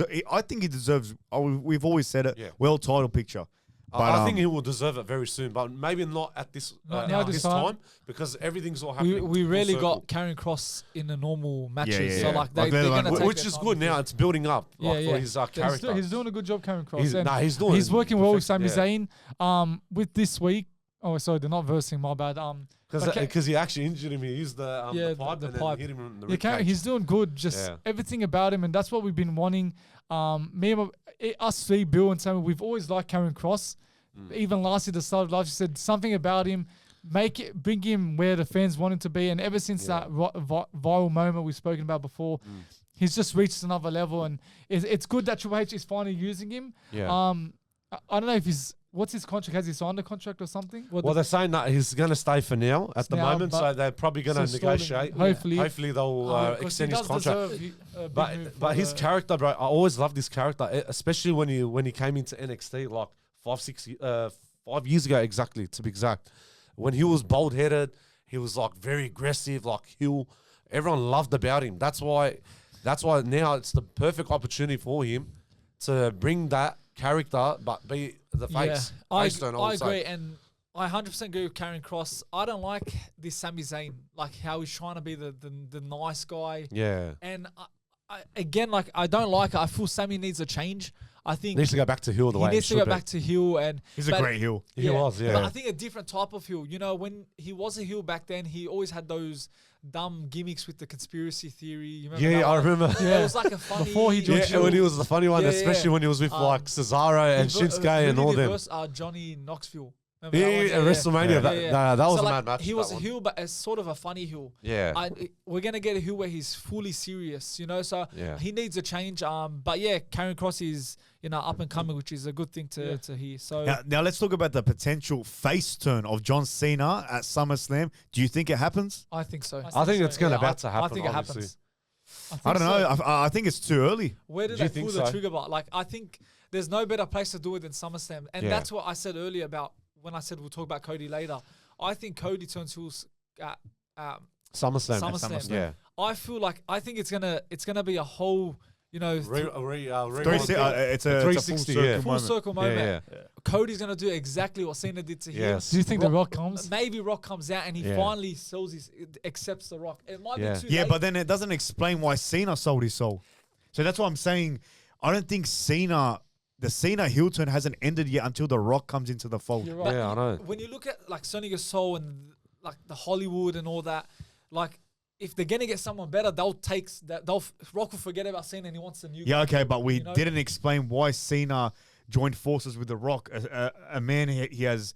Speaker 1: man. I think he deserves. We've always said it.
Speaker 3: Yeah.
Speaker 1: World title picture. But,
Speaker 3: I think he will deserve it very soon, but maybe not at this
Speaker 2: Not now
Speaker 3: this
Speaker 2: this
Speaker 3: time because everything's all happening.
Speaker 2: We
Speaker 3: full
Speaker 2: rarely
Speaker 3: circle.
Speaker 2: got Karrion Kross in the normal matches,
Speaker 1: yeah,
Speaker 2: so
Speaker 1: yeah.
Speaker 2: like
Speaker 1: Like
Speaker 2: they're
Speaker 1: they're
Speaker 2: going to
Speaker 1: like-
Speaker 2: take
Speaker 3: which
Speaker 2: their
Speaker 3: is
Speaker 2: time
Speaker 3: good
Speaker 2: with
Speaker 3: now.
Speaker 2: it.
Speaker 3: It's building up
Speaker 2: Yeah,
Speaker 3: for
Speaker 2: yeah.
Speaker 3: his
Speaker 4: He's,
Speaker 3: character.
Speaker 4: he's doing a good job, Karrion Kross.
Speaker 3: He's,
Speaker 4: and
Speaker 3: he's doing.
Speaker 4: he's working well with Sami
Speaker 3: perfect,
Speaker 4: Zayn. With this week. Oh, sorry, they're not versing. My bad. Okay.
Speaker 3: because he actually injured him. He used the pipe
Speaker 2: the
Speaker 3: and
Speaker 2: pipe.
Speaker 3: then hit him in the
Speaker 4: Yeah,
Speaker 3: rib cage.
Speaker 4: he's doing good. Just
Speaker 3: Yeah.
Speaker 4: everything about him, and that's what we've been wanting. Us three, Bill and Sammy, we've always liked Karrion Kross. Even last year, the start of last year, said something about him, bring him where the fans want him to be. And ever since that viral moment we've spoken about before, he's just reached another level. And it's good that Triple H is finally using him.
Speaker 3: Yeah.
Speaker 4: I don't know if what's his contract? Has he signed a contract or something?
Speaker 3: Well, they're saying that he's going to stay for now at the
Speaker 4: Now,
Speaker 3: moment,
Speaker 4: but
Speaker 3: so they're probably going to
Speaker 4: so stalling,
Speaker 3: negotiate.
Speaker 4: hopefully.
Speaker 3: Hopefully they'll
Speaker 4: 'cause
Speaker 3: extend
Speaker 4: he
Speaker 3: his
Speaker 4: does
Speaker 3: contract.
Speaker 4: deserve a big move
Speaker 3: But
Speaker 4: for
Speaker 3: his
Speaker 4: the-
Speaker 3: character, bro, I always loved his character, especially when he came into NXT like 5 years ago exactly, to be exact. When he was bald headed, he was like very aggressive, like everyone loved about him. That's why now it's the perfect opportunity for him to bring that character, but be the face.
Speaker 2: I
Speaker 3: Face turn, would say.
Speaker 2: agree, and I 100% agree with Karrion Kross. I don't like this Sami Zayn, like how he's trying to be the nice guy.
Speaker 3: Yeah.
Speaker 2: And I don't like it. I feel Sami needs a change. I think
Speaker 3: Needs to go back to heel the way
Speaker 2: he needs to go back to heel, and
Speaker 1: He's a great heel.
Speaker 3: He was, yeah.
Speaker 2: But I think a different type of heel. You know, when he was a heel back then, he always had those dumb gimmicks with the conspiracy theory. You remember
Speaker 3: Yeah,
Speaker 2: that
Speaker 3: I
Speaker 2: one?
Speaker 3: remember.
Speaker 2: Yeah. It was like a funny.
Speaker 4: Before he joined
Speaker 3: Yeah, when he was the funny one,
Speaker 2: Yeah,
Speaker 3: especially
Speaker 2: yeah.
Speaker 3: when he was with like Cesaro and Shinsuke and all them.
Speaker 2: Johnny Knoxville.
Speaker 3: Yeah, WrestleMania. That was
Speaker 2: So,
Speaker 3: a
Speaker 2: like,
Speaker 3: mad match.
Speaker 2: He was
Speaker 3: that
Speaker 2: a
Speaker 3: one.
Speaker 2: heel, but as sort of a funny heel.
Speaker 3: Yeah.
Speaker 2: We're gonna get a heel where he's fully serious, you know. So
Speaker 3: Yeah.
Speaker 2: he needs a change. But yeah, Karrion Kross is up and coming, which is a good thing to hear. So
Speaker 1: Now let's talk about the potential face turn of John Cena at SummerSlam. Do you think it happens?
Speaker 2: I think so.
Speaker 3: I think it's going to
Speaker 2: Yeah,
Speaker 3: about to happen.
Speaker 2: I think it
Speaker 3: obviously.
Speaker 2: happens.
Speaker 1: I don't know. I think it's too early.
Speaker 2: Where did
Speaker 3: Do you
Speaker 2: they pull
Speaker 3: think
Speaker 2: the
Speaker 3: so?
Speaker 2: trigger bar? Like, I think there's no better place to do it than SummerSlam. And
Speaker 3: Yeah.
Speaker 2: that's what I said earlier about when I said we'll talk about Cody later. I think Cody turns heels at
Speaker 3: SummerSlam.
Speaker 2: SummerSlam.
Speaker 3: Yeah.
Speaker 2: I think it's gonna be a whole,
Speaker 1: It's a
Speaker 3: 360,
Speaker 1: full circle
Speaker 3: yeah.
Speaker 2: full
Speaker 1: moment.
Speaker 2: circle
Speaker 3: Yeah,
Speaker 2: moment.
Speaker 3: yeah.
Speaker 2: Cody's gonna do exactly what Cena did to him.
Speaker 3: Yes.
Speaker 4: Do you think The Rock comes?
Speaker 2: Maybe Rock comes out and he
Speaker 3: Yeah.
Speaker 2: finally accepts the Rock. It might
Speaker 3: Yeah.
Speaker 2: be too
Speaker 1: Yeah,
Speaker 2: late.
Speaker 1: but then it doesn't explain why Cena sold his soul. So that's why I'm saying I don't think the Cena heel turn hasn't ended yet until The Rock comes into the fold.
Speaker 2: You're right.
Speaker 3: Yeah, I know.
Speaker 2: When you look at like Sonic Soul and like the Hollywood and all that, like if they're gonna get someone better, Rock will forget about Cena and he wants a new.
Speaker 1: Yeah,
Speaker 2: guy.
Speaker 1: okay, but we
Speaker 2: You know?
Speaker 1: didn't explain why Cena joined forces with The Rock, a man he has,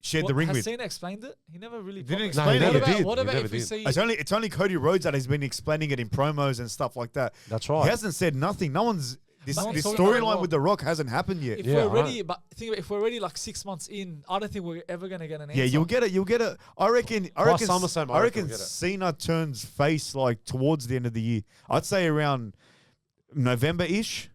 Speaker 1: shared the ring
Speaker 2: has
Speaker 1: with.
Speaker 2: Cena explained it? He never really
Speaker 1: Didn't
Speaker 2: properly-
Speaker 1: explain
Speaker 3: No, he
Speaker 1: it.
Speaker 3: never did.
Speaker 2: What
Speaker 3: He
Speaker 2: about
Speaker 3: never
Speaker 2: if we
Speaker 3: did.
Speaker 2: see?
Speaker 1: It's only Cody Rhodes that has been explaining it in promos and stuff like that.
Speaker 3: That's right.
Speaker 1: He hasn't said nothing. No one's this
Speaker 2: No one's talking
Speaker 1: storyline
Speaker 2: about
Speaker 1: with The Rock hasn't happened yet.
Speaker 2: If
Speaker 3: Yeah,
Speaker 2: we're
Speaker 3: I
Speaker 2: already, but think about it, if we're already like 6 months in, I don't think we're ever gonna get an answer.
Speaker 1: Yeah, you'll get it. I reckon
Speaker 3: SummerSlam, I reckon we'll get it.
Speaker 1: Cena turns face like towards the end of the year. I'd say around November-ish.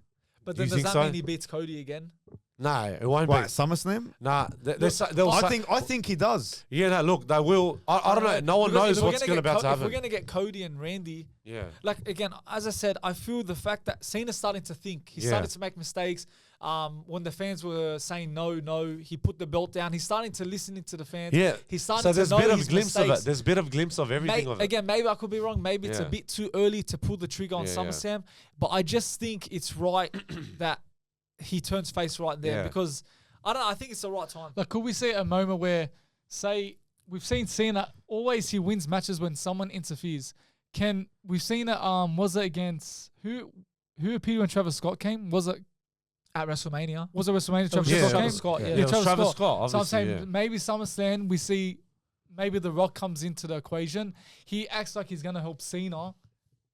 Speaker 2: But
Speaker 3: Do
Speaker 2: then
Speaker 3: you
Speaker 2: does
Speaker 3: think
Speaker 2: that
Speaker 3: so?
Speaker 2: mean he beats Cody again?
Speaker 3: No, it won't
Speaker 1: Right,
Speaker 3: be.
Speaker 1: SummerSlam?
Speaker 3: Nah,
Speaker 1: I think he does.
Speaker 3: Yeah, no, look, they will. I don't know. No one
Speaker 2: Because
Speaker 3: knows
Speaker 2: if we're
Speaker 3: what's
Speaker 2: gonna
Speaker 3: going
Speaker 2: get
Speaker 3: about to
Speaker 2: If we're
Speaker 3: happen.
Speaker 2: gonna get Cody and Randy,
Speaker 3: Yeah.
Speaker 2: like again, as I said, I feel the fact that Cena's starting to think. He
Speaker 3: Yeah.
Speaker 2: started to make mistakes. When the fans were saying no, he put the belt down. He's starting to listen to the fans.
Speaker 3: Yeah.
Speaker 2: He's starting
Speaker 3: So
Speaker 2: to
Speaker 3: there's
Speaker 2: know
Speaker 3: a bit of
Speaker 2: his
Speaker 3: glimpse of
Speaker 2: mistakes.
Speaker 3: it. There's a bit of glimpse of everything of it.
Speaker 2: Again, maybe I could be wrong. Maybe it's a
Speaker 3: Yeah.
Speaker 2: bit too early to pull the trigger on
Speaker 3: Yeah, yeah.
Speaker 2: SummerSlam. But I just think it's right that he turns face right there
Speaker 3: Yeah.
Speaker 2: because I don't know. I think it's the right time.
Speaker 4: Like, could we see a moment where, say, we've seen Cena always he wins matches when someone interferes. We've seen it? Was it against who appeared when Travis Scott came? Was it
Speaker 2: At WrestleMania.
Speaker 4: Was it WrestleMania?
Speaker 2: It was
Speaker 4: Travis
Speaker 3: Yeah.
Speaker 4: Scott
Speaker 2: Travis
Speaker 4: came?
Speaker 2: Scott, yeah.
Speaker 3: Yeah, it was Travis Scott,
Speaker 4: So I'm
Speaker 3: obviously,
Speaker 4: saying
Speaker 3: yeah.
Speaker 4: maybe SummerSlam we see maybe The Rock comes into the equation. He acts like he's gonna help Cena,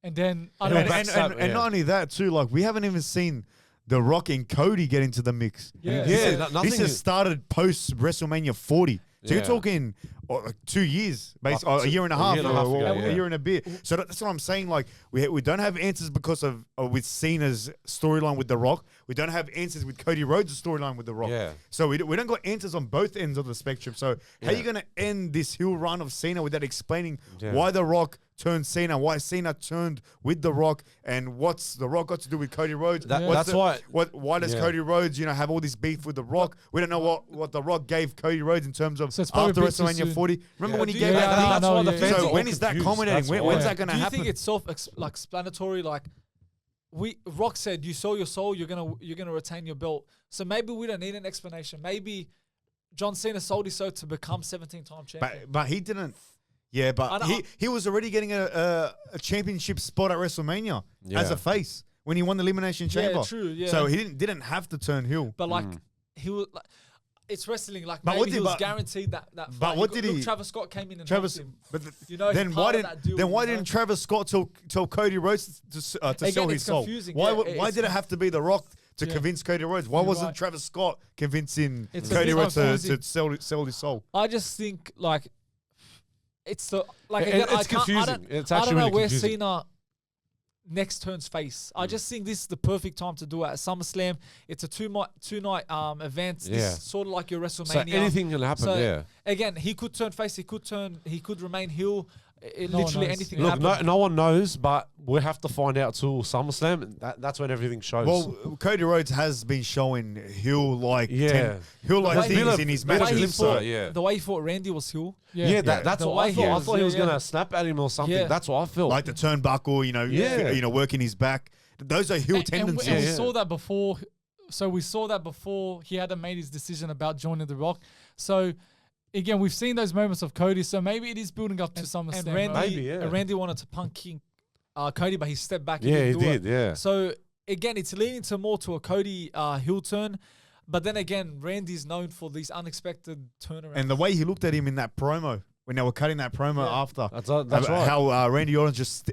Speaker 4: and then I don't
Speaker 1: And,
Speaker 4: know.
Speaker 1: and not only that, too, like we haven't even seen The Rock and Cody get into the mix.
Speaker 4: Yeah.
Speaker 3: Nothing
Speaker 1: This has started post WrestleMania 40. So you're
Speaker 3: Yeah.
Speaker 1: talking like 2 years, a year and a
Speaker 3: a
Speaker 1: half,
Speaker 3: year and a half
Speaker 1: or
Speaker 3: ago,
Speaker 1: a
Speaker 3: yeah.
Speaker 1: year and a bit. So that's what I'm saying. Like we don't have answers because of with Cena's storyline with The Rock. We don't have answers with Cody Rhodes' storyline with The Rock.
Speaker 3: Yeah.
Speaker 1: So we don't got answers on both ends of the spectrum. So how are
Speaker 3: Yeah.
Speaker 1: you going to end this heel run of Cena without explaining
Speaker 3: Yeah.
Speaker 1: why The Rock turned Cena, why Cena turned with The Rock, and what's The Rock got to do with Cody Rhodes?
Speaker 3: That's why.
Speaker 1: Why does
Speaker 3: Yeah.
Speaker 1: Cody Rhodes, have all this beef with The Rock? We don't know what The Rock gave Cody Rhodes in terms of
Speaker 4: So it's probably
Speaker 1: after
Speaker 4: a bit too
Speaker 1: WrestleMania
Speaker 4: soon.
Speaker 1: 40. Remember
Speaker 3: Yeah.
Speaker 1: when he
Speaker 2: Do
Speaker 1: gave
Speaker 2: you-
Speaker 1: that?
Speaker 2: Yeah,
Speaker 3: that's
Speaker 4: no,
Speaker 3: why the
Speaker 4: yeah.
Speaker 3: fans
Speaker 1: So
Speaker 3: are all
Speaker 1: when is that
Speaker 3: confused.
Speaker 1: culminating?
Speaker 3: That's
Speaker 1: When's
Speaker 3: why.
Speaker 1: that going to
Speaker 2: Do you
Speaker 1: happen?
Speaker 2: think it's self-explanatory? Like Rock said, you sold your soul, you're gonna retain your belt. So maybe we don't need an explanation. Maybe John Cena sold his soul to become 17-time champion.
Speaker 1: But he didn't. Yeah, but he was already getting a championship spot at WrestleMania as
Speaker 3: Yeah.
Speaker 1: a face when he won the Elimination Chamber.
Speaker 2: Yeah, true. Yeah.
Speaker 1: So he didn't have to turn heel.
Speaker 2: But like he was like, it's wrestling. Like
Speaker 1: But
Speaker 2: maybe
Speaker 1: what
Speaker 2: he
Speaker 1: did-
Speaker 2: was
Speaker 1: but-
Speaker 2: guaranteed that.
Speaker 1: but
Speaker 2: fight.
Speaker 1: what
Speaker 2: Look,
Speaker 1: did he-
Speaker 2: Travis Scott came in and
Speaker 1: Travis,
Speaker 2: helped him.
Speaker 1: but
Speaker 2: You know,
Speaker 1: then
Speaker 2: he's
Speaker 1: why
Speaker 2: part of
Speaker 1: didn't
Speaker 2: that deal,
Speaker 1: then why
Speaker 2: you know?
Speaker 1: didn't Travis Scott tell Cody Rhodes to sell
Speaker 2: Again,
Speaker 1: his
Speaker 2: it's
Speaker 1: soul?
Speaker 2: confusing.
Speaker 1: Why
Speaker 2: Yeah,
Speaker 1: why
Speaker 2: it's
Speaker 1: did it have to be The Rock to
Speaker 4: Yeah.
Speaker 1: convince Cody Rhodes? Why
Speaker 4: You're
Speaker 1: wasn't
Speaker 4: right.
Speaker 1: Travis Scott convincing
Speaker 4: It's
Speaker 1: Cody
Speaker 4: a bit
Speaker 1: Rhodes to
Speaker 4: confusing.
Speaker 1: sell his soul?
Speaker 2: I just think like it's the like
Speaker 3: It-
Speaker 2: again,
Speaker 3: it's
Speaker 2: I can't, I
Speaker 3: confusing.
Speaker 2: don't,
Speaker 3: It's
Speaker 2: I
Speaker 3: actually
Speaker 2: don't know
Speaker 3: really
Speaker 2: where
Speaker 3: confusing.
Speaker 2: Cena next turns face. I just think this is the perfect time to do it at SummerSlam. It's a two night event. This
Speaker 3: Yeah.
Speaker 2: is sort of like your WrestleMania.
Speaker 3: So anything can happen.
Speaker 2: So,
Speaker 3: Yeah.
Speaker 2: Again, he could turn face. He could remain heel.
Speaker 4: No one
Speaker 2: literally
Speaker 4: knows.
Speaker 2: anything
Speaker 3: Look,
Speaker 2: happen.
Speaker 3: no one knows, but we have to find out till SummerSlam. And that's when everything shows.
Speaker 1: Well, Cody Rhodes has been showing heel like
Speaker 3: Yeah.
Speaker 1: heel like
Speaker 2: way-
Speaker 1: things in his
Speaker 2: The way,
Speaker 1: matches.
Speaker 2: he
Speaker 3: glimpse
Speaker 2: fought,
Speaker 3: of it, yeah.
Speaker 2: the way he fought Randy was heel.
Speaker 3: yeah,
Speaker 4: Yeah.
Speaker 3: that's
Speaker 2: The
Speaker 3: what I
Speaker 2: way he
Speaker 3: thought. I
Speaker 2: was,
Speaker 3: thought he was
Speaker 2: yeah,
Speaker 3: gonna snap at him or something.
Speaker 2: Yeah.
Speaker 3: That's what I felt.
Speaker 1: Like the turnbuckle,
Speaker 3: Yeah.
Speaker 1: working his back. Those are heel
Speaker 4: And
Speaker 1: tendencies.
Speaker 4: we
Speaker 3: Yeah.
Speaker 4: saw that before. So we saw that before he hadn't made his decision about joining The Rock. So again, we've seen those moments of Cody. So maybe it is building up to SummerSlam.
Speaker 2: And Randy,
Speaker 3: Maybe, yeah.
Speaker 2: Randy wanted to punk King Cody, but he stepped back.
Speaker 3: yeah, he
Speaker 2: didn't do
Speaker 3: did.
Speaker 2: it.
Speaker 3: Yeah.
Speaker 2: So again, it's leaning to more to a Cody heel turn. But then again, Randy's known for these unexpected turnarounds.
Speaker 1: And the way he looked at him in that promo when they were cutting that promo
Speaker 2: Yeah.
Speaker 1: after,
Speaker 3: That's
Speaker 1: about
Speaker 3: right.
Speaker 1: how Randy Orton just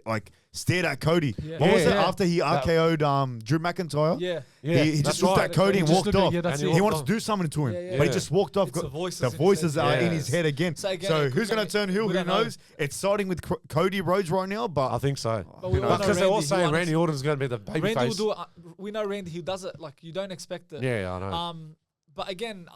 Speaker 1: stared at Cody.
Speaker 2: Yeah.
Speaker 1: What was it
Speaker 3: Yeah.
Speaker 1: after he RKO'd Drew McIntyre?
Speaker 2: yeah,
Speaker 3: Yeah,
Speaker 1: he
Speaker 3: that's
Speaker 1: just looked
Speaker 3: right.
Speaker 1: at Cody and
Speaker 4: Just
Speaker 1: walked
Speaker 4: looked at-
Speaker 1: off.
Speaker 4: yeah, that's
Speaker 3: And
Speaker 4: it.
Speaker 1: He
Speaker 3: walked
Speaker 1: wants to
Speaker 3: off.
Speaker 1: do something to him,
Speaker 2: Yeah, yeah.
Speaker 1: but he
Speaker 3: Yeah.
Speaker 1: just walked off.
Speaker 2: It's the voices
Speaker 1: The
Speaker 2: in his
Speaker 1: voices
Speaker 2: head.
Speaker 1: are in
Speaker 3: Yeah.
Speaker 1: his head again.
Speaker 2: So again,
Speaker 1: So
Speaker 2: it could
Speaker 1: who's going
Speaker 2: be-
Speaker 1: to turn heel?
Speaker 2: we
Speaker 1: Who
Speaker 2: don't know.
Speaker 1: knows? It's starting with Cody Rhodes right now,
Speaker 3: I
Speaker 1: but
Speaker 3: think so.
Speaker 2: But we all know
Speaker 3: Because they're all
Speaker 2: Randy, he
Speaker 3: saying
Speaker 2: wants-
Speaker 3: Randy Orton's going to be the
Speaker 2: Randy will
Speaker 3: babyface.
Speaker 2: do it. We know Randy. He does it like you don't expect it.
Speaker 3: Yeah, I know.
Speaker 2: But again,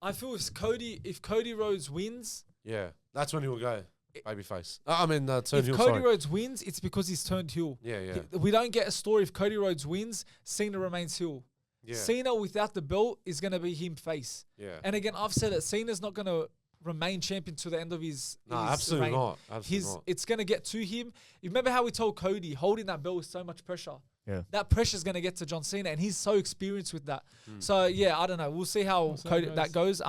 Speaker 2: I feel if Cody Rhodes wins,
Speaker 3: Yeah, that's when he will go babyface. I mean, turn
Speaker 2: if
Speaker 3: heel.
Speaker 2: Cody
Speaker 3: Sorry.
Speaker 2: Rhodes wins, it's because he's turned heel.
Speaker 3: Yeah, yeah,
Speaker 2: We don't get a story if Cody Rhodes wins, Cena remains heel.
Speaker 3: yeah,
Speaker 2: Cena without the belt is going to be him face.
Speaker 3: yeah.
Speaker 2: And again, I've said it. Cena's not going to remain champion to the end of his.
Speaker 3: No,
Speaker 2: his
Speaker 3: absolutely
Speaker 2: reign.
Speaker 3: not. Absolutely not.
Speaker 2: It's going to get to him. You remember how we told Cody holding that belt with so much pressure.
Speaker 1: Yeah.
Speaker 2: That pressure is going to get to John Cena, and he's so experienced with that.
Speaker 3: Hmm.
Speaker 2: So yeah, I don't know. We'll see how
Speaker 4: see how it
Speaker 2: that goes.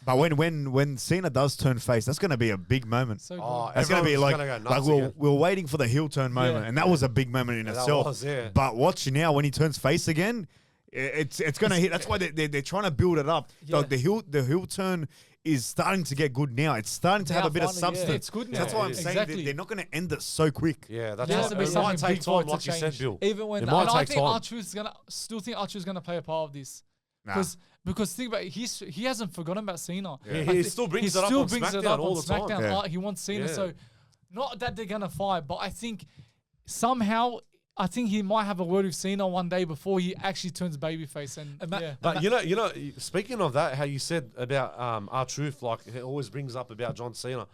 Speaker 1: but when Cena does turn face, that's going to be a big moment.
Speaker 4: So
Speaker 3: Oh,
Speaker 4: good.
Speaker 1: That's going to be
Speaker 3: everyone's
Speaker 1: like,
Speaker 3: gonna go
Speaker 1: like
Speaker 3: nuts
Speaker 1: we're,
Speaker 3: again.
Speaker 1: we're waiting for the heel turn moment,
Speaker 2: Yeah.
Speaker 1: and that was a big moment in
Speaker 3: Yeah, that
Speaker 1: itself.
Speaker 3: was, yeah.
Speaker 1: But watch now when he turns face again, it's going to hit. That's why they're trying to build it up.
Speaker 2: Yeah.
Speaker 1: Like the heel turn is starting to get good now. It's starting to have
Speaker 2: Now
Speaker 1: a bit of
Speaker 2: finally, yeah.
Speaker 1: substance.
Speaker 4: It's good
Speaker 1: So
Speaker 4: now.
Speaker 1: that's why I'm
Speaker 3: it is.
Speaker 1: saying
Speaker 4: Exactly.
Speaker 1: they're not going to end it so quick.
Speaker 3: Yeah, that's
Speaker 4: There has
Speaker 3: right.
Speaker 4: to be
Speaker 3: It
Speaker 4: something
Speaker 3: might take
Speaker 4: big for it
Speaker 3: time,
Speaker 4: to
Speaker 3: like you said,
Speaker 4: change.
Speaker 3: Bill.
Speaker 2: even when
Speaker 3: It
Speaker 2: the-
Speaker 3: might
Speaker 4: And I
Speaker 3: take
Speaker 4: think
Speaker 3: time.
Speaker 4: R-Truth's still think R-Truth's gonna play a part of this.
Speaker 1: Nah.
Speaker 4: Because think about it, he hasn't forgotten about Cena.
Speaker 3: Yeah.
Speaker 4: I
Speaker 3: He
Speaker 4: think
Speaker 3: still brings
Speaker 4: he
Speaker 3: it up
Speaker 4: still
Speaker 3: on
Speaker 4: brings it
Speaker 3: SmackDown
Speaker 4: up
Speaker 3: all
Speaker 4: on
Speaker 3: the time.
Speaker 4: SmackDown.
Speaker 1: Yeah.
Speaker 4: He wants Cena,
Speaker 3: Yeah.
Speaker 4: so not that they're gonna fight, but I think somehow I think he might have a word with Cena one day before he actually turns babyface. And yeah.
Speaker 3: But you know, speaking of that, how you said about R-Truth, like he always brings up about John Cena,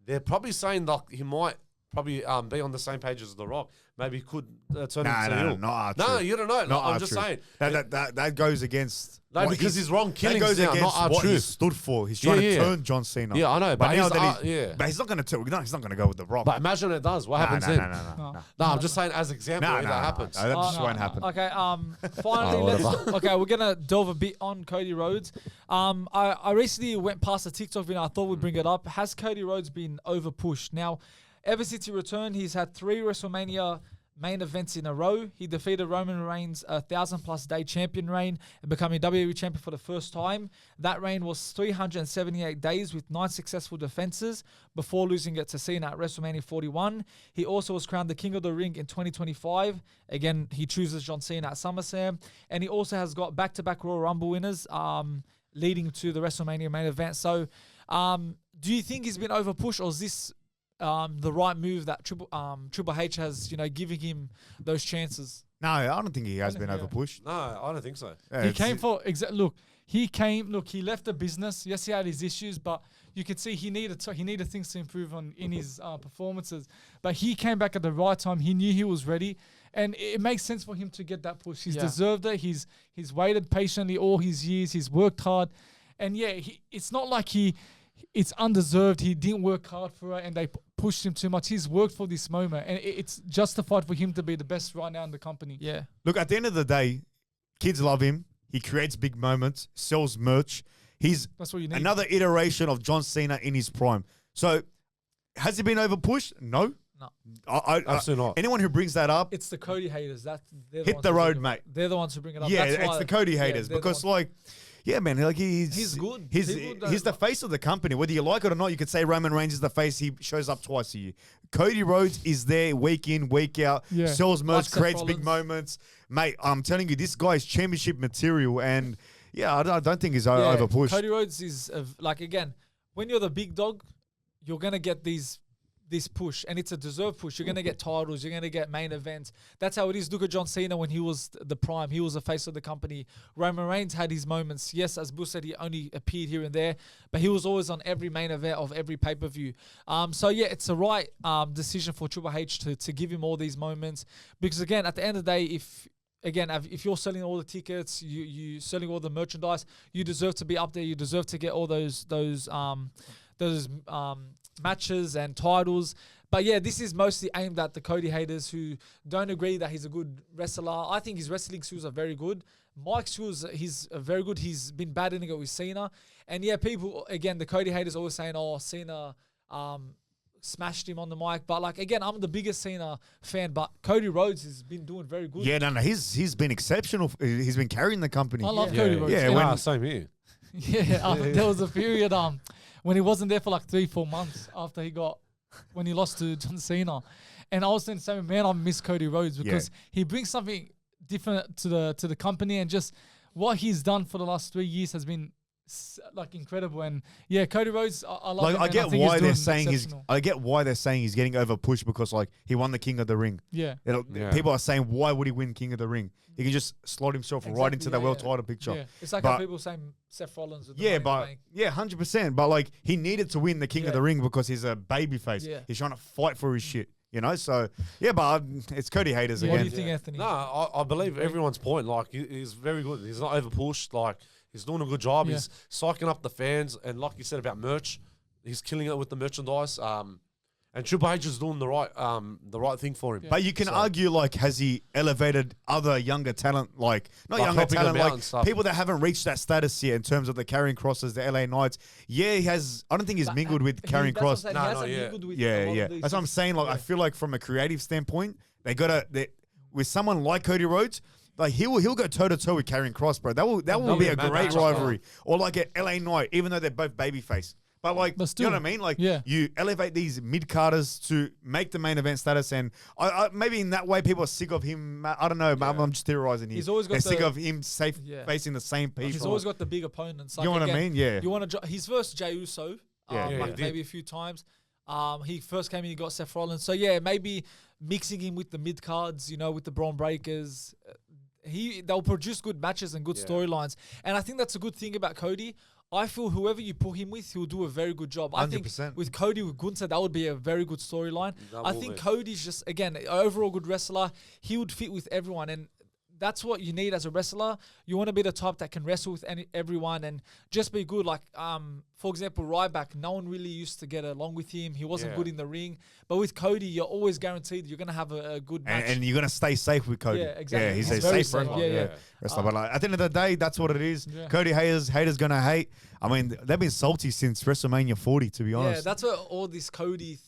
Speaker 3: they're probably saying that he might probably be on the same page as The Rock. Maybe he could turn
Speaker 1: Nah,
Speaker 3: into
Speaker 1: nah,
Speaker 3: heel.
Speaker 1: not R-Truth.
Speaker 3: No, you don't know.
Speaker 1: Not
Speaker 3: I'm just
Speaker 1: R-Truth.
Speaker 3: saying.
Speaker 1: That goes against.
Speaker 3: No,
Speaker 1: what
Speaker 3: because he's wrong
Speaker 1: That
Speaker 3: killings
Speaker 1: goes
Speaker 3: now,
Speaker 1: against
Speaker 3: not
Speaker 1: what he
Speaker 3: R-Truth.
Speaker 1: stood for. He's trying
Speaker 3: Yeah,
Speaker 1: to
Speaker 3: yeah.
Speaker 1: turn John Cena.
Speaker 3: Yeah, I know,
Speaker 1: But
Speaker 3: but
Speaker 1: now
Speaker 3: he's,
Speaker 1: that
Speaker 3: yeah.
Speaker 1: but he's not going to. He's not going to go with the Rock.
Speaker 3: But imagine it does. What
Speaker 1: Nah,
Speaker 3: happens
Speaker 1: nah,
Speaker 3: then?
Speaker 1: nah, nah, nah,
Speaker 4: No.
Speaker 1: nah.
Speaker 3: No, I'm just saying as example
Speaker 1: Nah,
Speaker 3: if
Speaker 1: nah,
Speaker 3: that
Speaker 1: nah.
Speaker 3: happens.
Speaker 1: That just won't happen.
Speaker 2: Okay, finally,
Speaker 3: whatever.
Speaker 2: we're gonna delve a bit on Cody Rhodes. I recently went past a TikTok video. I thought we'd bring it up. Has Cody Rhodes been over pushed? Now, ever since he returned, he's had 3 WrestleMania main events in a row. He defeated Roman Reigns' 1,000+ day champion reign and becoming WWE champion for the first time. That reign was 378 days with 9 successful defenses before losing it to Cena at WrestleMania 41. He also was crowned the King of the Ring in 2025. Again, he chooses John Cena at SummerSlam. And he also has got back-to-back Royal Rumble winners leading to the WrestleMania main event. So do you think he's been overpushed, or is this the right move that Triple H has, giving him those chances?
Speaker 1: No, I don't think he has been
Speaker 4: Yeah.
Speaker 1: overpushed.
Speaker 3: No, I don't think so.
Speaker 1: Yeah,
Speaker 4: He
Speaker 1: it's-
Speaker 4: came for he left the business. Yes, he had his issues, but you could see he needed things to improve on in his performances. But he came back at the right time. He knew he was ready, and it makes sense for him to get that push. He's deserved it. He's waited patiently all his years. He's worked hard, and yeah, it's not like it's undeserved. He didn't work hard for it, and they pushed him too much. He's worked for this moment, and it's justified for him to be the best right now in the company.
Speaker 2: Yeah.
Speaker 1: Look, at the end of the day, kids love him. He creates big moments, sells merch. He's
Speaker 4: That's what you need.
Speaker 1: another iteration of John Cena in his prime. So, has he been overpushed? No.
Speaker 2: No.
Speaker 3: Absolutely not.
Speaker 1: Anyone who brings that up,
Speaker 2: It's the Cody haters. They're
Speaker 1: Hit
Speaker 2: ones
Speaker 1: the
Speaker 2: who bring
Speaker 1: road,
Speaker 2: it up.
Speaker 1: mate.
Speaker 2: They're the ones who bring it up.
Speaker 1: yeah,
Speaker 2: That's
Speaker 1: it's
Speaker 2: why-
Speaker 1: the Cody
Speaker 2: yeah,
Speaker 1: haters
Speaker 2: they're the
Speaker 1: because,
Speaker 2: ones-
Speaker 1: yeah, man, like
Speaker 2: He's good.
Speaker 1: He's
Speaker 2: People
Speaker 1: the
Speaker 2: don't-
Speaker 1: face of the company. Whether you like it or not, you could say Roman Reigns is the face. He shows up twice a year. Cody Rhodes is there week in, week out.
Speaker 4: Yeah.
Speaker 1: Sells merch,
Speaker 2: Like Seth
Speaker 1: creates big
Speaker 2: Rollins.
Speaker 1: moments, mate. I'm telling you, this guy is championship material, and yeah, I don't think he's
Speaker 2: Yeah,
Speaker 1: overpushed.
Speaker 2: Cody Rhodes is again, when you're the big dog, you're gonna get these this push, and it's a deserved push. You're going to get titles. You're going to get main events. That's how it is. Look at John Cena when he was the prime. He was the face of the company. Roman Reigns had his moments. Yes, as Boo said, he only appeared here and there, but he was always on every main event of every pay-per-view. So, yeah, it's the right decision for Triple H to give him all these moments. Because, again, at the end of the day, if you're selling all the tickets, you selling all the merchandise, you deserve to be up there. You deserve to get all those matches and titles. But yeah, this is mostly aimed at the Cody haters who don't agree that he's a good wrestler. I think his wrestling skills are very good. Mike's skills, he's very good. He's been battling it with Cena. And yeah, people, again, the Cody haters always saying, oh, Cena smashed him on the mic. But like, again, I'm the biggest Cena fan, but Cody Rhodes has been doing very good.
Speaker 1: Yeah, no, he's been exceptional. He's been carrying the company.
Speaker 4: I love Cody Rhodes.
Speaker 1: Yeah,
Speaker 3: same here.
Speaker 4: Yeah, there was a period when he wasn't there for like 3-4 months after when he lost to John Cena. And I was saying, Sami, man, I miss Cody Rhodes because he brings something different to the company, and just what he's done for the last 3 years has been like incredible. And yeah, Cody Rhodes, I love him.
Speaker 1: I get why they're saying he's getting over pushed because like he won the King of the Ring.
Speaker 4: Yeah.
Speaker 1: People are saying, why would he win King of the Ring? He can just slot himself right into the world title picture.
Speaker 2: Yeah. It's like how people saying Seth Rollins. With the
Speaker 1: 100%. But like he needed to win the King of the Ring because he's a babyface.
Speaker 2: Yeah.
Speaker 1: He's trying to fight for his shit. You know, so yeah, but it's Cody haters again.
Speaker 4: What do you think, Anthony?
Speaker 3: No, I believe everyone's point. Like he's very good. He's not over pushed. Like he's doing a good job.
Speaker 4: Yeah.
Speaker 3: He's psyching up the fans, and like you said about merch, he's killing it with the merchandise. And Triple H is doing the right thing for him.
Speaker 1: Yeah. But you can argue, like, has he elevated other younger talent, like, not younger talent, like, people that haven't reached that status yet in terms of the carrying crosses, the LA Knights? Yeah, he has. I don't think he's mingled with carrying cross.
Speaker 3: That's
Speaker 1: That's what I'm saying. Like, I feel like from a creative standpoint, with someone like Cody Rhodes, like he'll go toe to toe with carrying cross, bro. That will be a great rivalry. Or like an LA Knight, even though they're both babyface. But like, still, you know what I mean? Like, you elevate these mid-carders to make the main event status, and I maybe in that way people are sick of him. I don't know. I'm just theorizing here. They're sick of him facing the same people.
Speaker 2: He's always got the big opponents. Like,
Speaker 1: you know what I mean? Yeah.
Speaker 2: You want to? He's versed Jey Uso, maybe a few times. He first came in, he got Seth Rollins. So yeah, maybe mixing him with the mid cards, with the Braun Breakers. They'll produce good matches and good storylines, and I think that's a good thing about Cody. I feel whoever you put him with, he'll do a very good job. 100%. I think with Cody, with Gunther, that would be a very good storyline. I think Cody's just, again, an overall good wrestler. He would fit with everyone, and that's what you need as a wrestler. You want to be the type that can wrestle with everyone and just be good. Like, for example, Ryback, no one really used to get along with him. He wasn't good in the ring. But with Cody, you're always guaranteed you're going to have a good match.
Speaker 1: And you're going to stay safe with Cody.
Speaker 2: Yeah, exactly.
Speaker 1: Yeah, he's a safe wrestler. But like, at the end of the day, that's what it is. Yeah. Cody haters going to hate. I mean, they've been salty since WrestleMania 40, to be honest.
Speaker 2: Yeah, that's what all this Cody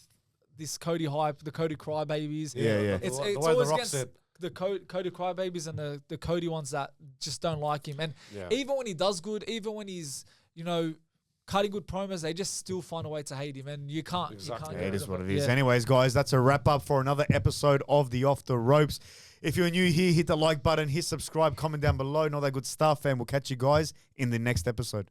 Speaker 2: hype, the Cody crybabies.
Speaker 1: Yeah.
Speaker 2: It's always against the Cody crybabies and the Cody ones that just don't like him. And even when he does good, even when he's, cutting good promos, they just still find a way to hate him. And you can't.
Speaker 3: Exactly.
Speaker 2: You can't
Speaker 1: it is what it is. Anyways, guys, that's a wrap up for another episode of the Off the Ropes. If you're new here, hit the like button, hit subscribe, comment down below, and all that good stuff. And we'll catch you guys in the next episode.